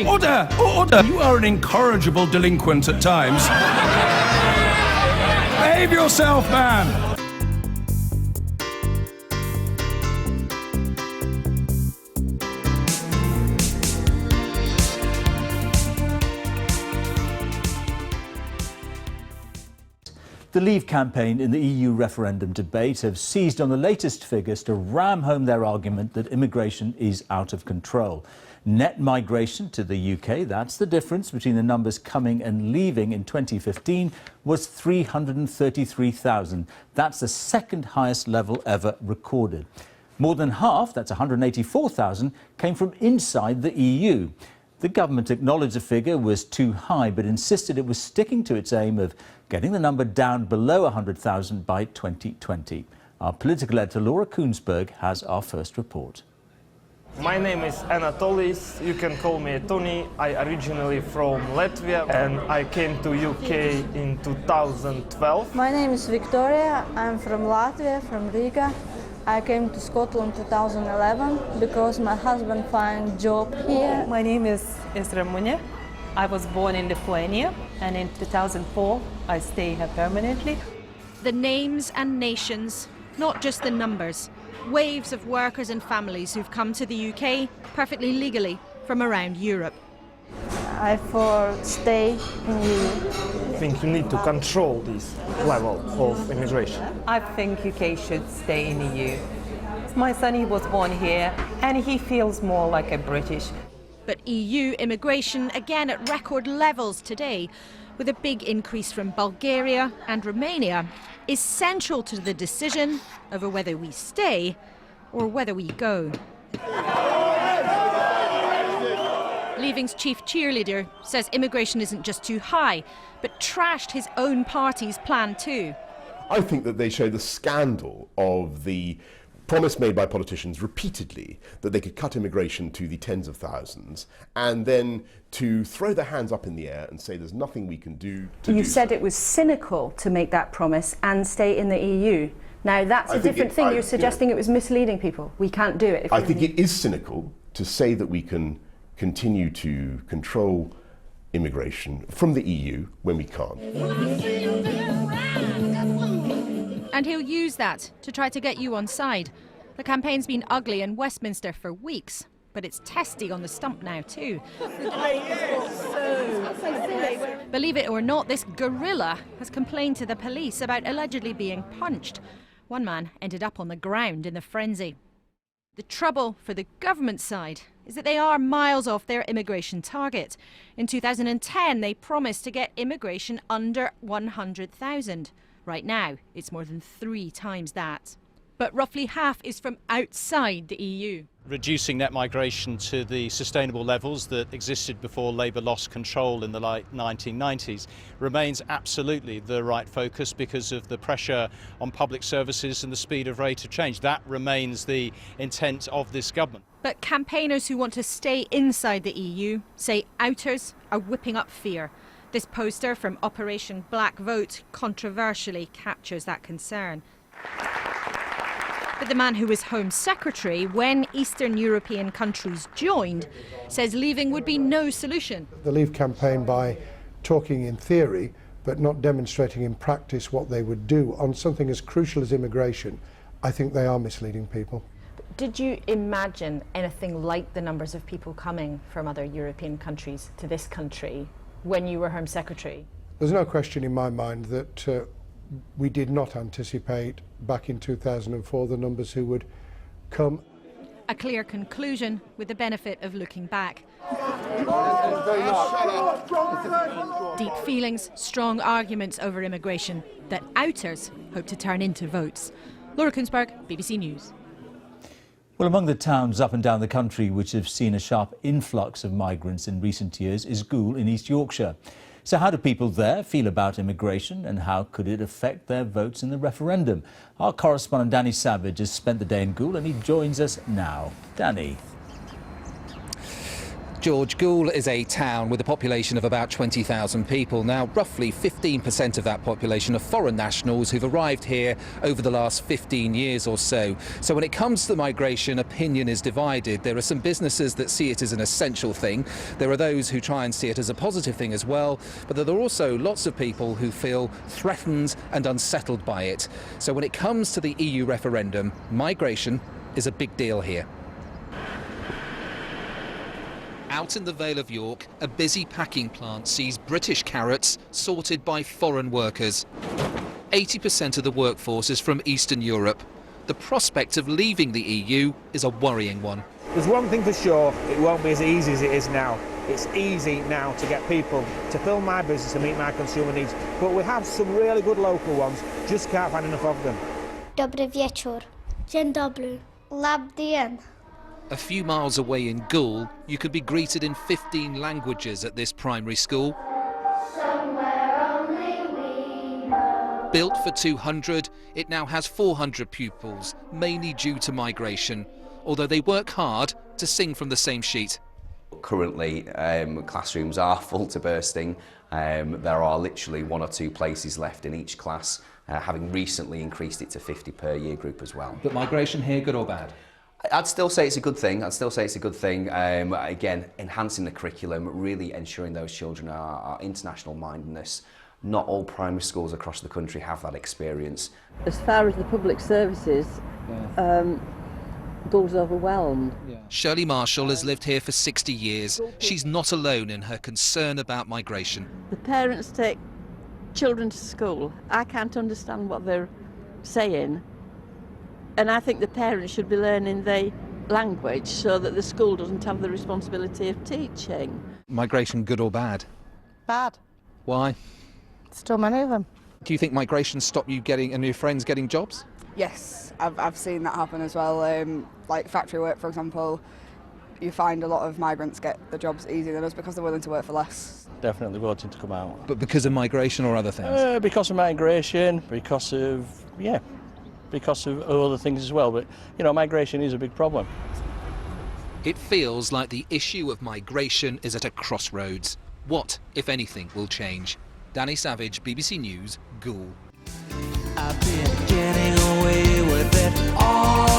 Order! Order! You are an incorrigible delinquent at times. Behave yourself, man! The Leave campaign in the EU referendum debate have seized on the latest figures to ram home their argument that immigration is out of control. Net migration to the UK, that's the difference between the numbers coming and leaving in 2015, was 333,000. That's the second highest level ever recorded. More than half, that's 184,000, came from inside the EU. The government acknowledged the figure was too high, but insisted it was sticking to its aim of getting the number down below 100,000 by 2020. Our political editor Laura Koonsberg has our first report. My name is Anatolis, you can call me Tony. I originally from Latvia and I came to UK in 2012. My name is Victoria, I'm from Latvia, from Riga. I came to Scotland 2011 because my husband found job here. My name is Ramunya. I was born in Lithuania and in 2004 I stay here permanently. The names and nations, not just the numbers. Waves of workers and families who've come to the UK perfectly legally from around Europe. I for stay in EU. I think you need to control this level of immigration. I think UK should stay in EU. My son, he was born here and he feels more like a British. But EU immigration again at record levels today, with a big increase from Bulgaria and Romania, is central to the decision over whether we stay or whether we go. Leaving's chief cheerleader says immigration isn't just too high, but trashed his own party's plan too. I think that they show the scandal of the promise made by politicians repeatedly that they could cut immigration to the tens of thousands and then to throw their hands up in the air and say there's nothing we can do to You do said so. it was cynical to make that promise and stay in the EU. Now that's a different thing. You're suggesting it was misleading people. We can't do it. I think it is cynical to say that we can continue to control immigration from the EU when we can't. And he'll use that to try to get you on side. The campaign's been ugly in Westminster for weeks, but it's testy on the stump now too. Believe it or not, this gorilla has complained to the police about allegedly being punched. One man ended up on the ground in the frenzy. The trouble for the government side is that they are miles off their immigration target. In 2010, they promised to get immigration under 100,000. Right now, it's more than 3 times that. But roughly half is from outside the EU. Reducing net migration to the sustainable levels that existed before Labour lost control in the late 1990s remains absolutely the right focus because of the pressure on public services and the speed of rate of change. That remains the intent of this government. But campaigners who want to stay inside the EU say outers are whipping up fear. This poster from Operation Black Vote controversially captures that concern. But the man who was Home Secretary when Eastern European countries joined says leaving would be no solution. The Leave campaign, by talking in theory but not demonstrating in practice what they would do on something as crucial as immigration, I think they are misleading people. Did you imagine anything like the numbers of people coming from other European countries to this country when you were Home Secretary? There's no question in my mind that we did not anticipate back in 2004 the numbers who would come. A clear conclusion with the benefit of looking back. Deep feelings, strong arguments over immigration that outers hope to turn into votes. Laura Koonsberg, BBC News. Well, among the towns up and down the country which have seen a sharp influx of migrants in recent years is Goole in East Yorkshire. So how do people there feel about immigration and how could it affect their votes in the referendum? Our correspondent Danny Savage has spent the day in Goole and he joins us now. Danny. George, Goole is a town with a population of about 20,000 people. Now, roughly 15% of that population are foreign nationals who've arrived here over the last 15 years or so. So when it comes to migration, opinion is divided. There are some businesses that see it as an essential thing. There are those who try and see it as a positive thing as well. But there are also lots of people who feel threatened and unsettled by it. So when it comes to the EU referendum, migration is a big deal here. Out in the Vale of York, a busy packing plant sees British carrots sorted by foreign workers. 80% of the workforce is from Eastern Europe. The prospect of leaving the EU is a worrying one. There's one thing for sure, it won't be as easy as it is now. It's easy now to get people to fill my business and meet my consumer needs, but we have some really good local ones, just can't find enough of them. Dobry wieczór. Dzień dobry. Labdien. A few miles away in Goole, you could be greeted in 15 languages at this primary school. Built for 200, it now has 400 pupils, mainly due to migration, although they work hard to sing from the same sheet. Currently, classrooms are full to bursting. There are literally 1 or 2 places left in each class, having recently increased it to 50 per year group as well. But migration here, good or bad? I'd still say it's a good thing. Again, enhancing the curriculum, really ensuring those children are international mindedness. Not all primary schools across the country have that experience. As far as the public services, Goule's overwhelmed. Shirley Marshall has lived here for 60 years. She's not alone in her concern about migration. The parents take children to school. I can't understand what they're saying. And I think the parents should be learning the language so that the school doesn't have the responsibility of teaching. Migration good or bad? Bad. Why? It's too many of them. Do you think migration stopped you getting and your friends getting jobs? Yes, I've seen that happen as well. Like factory work, for example, you find a lot of migrants get the jobs easier than us because they're willing to work for less. Definitely voting to come out. But because of migration or other things? Because of migration, because of other things as well. But, you know, migration is a big problem. It feels like the issue of migration is at a crossroads. What, if anything, will change? Danny Savage, BBC News, Goole. I've been getting away with it all.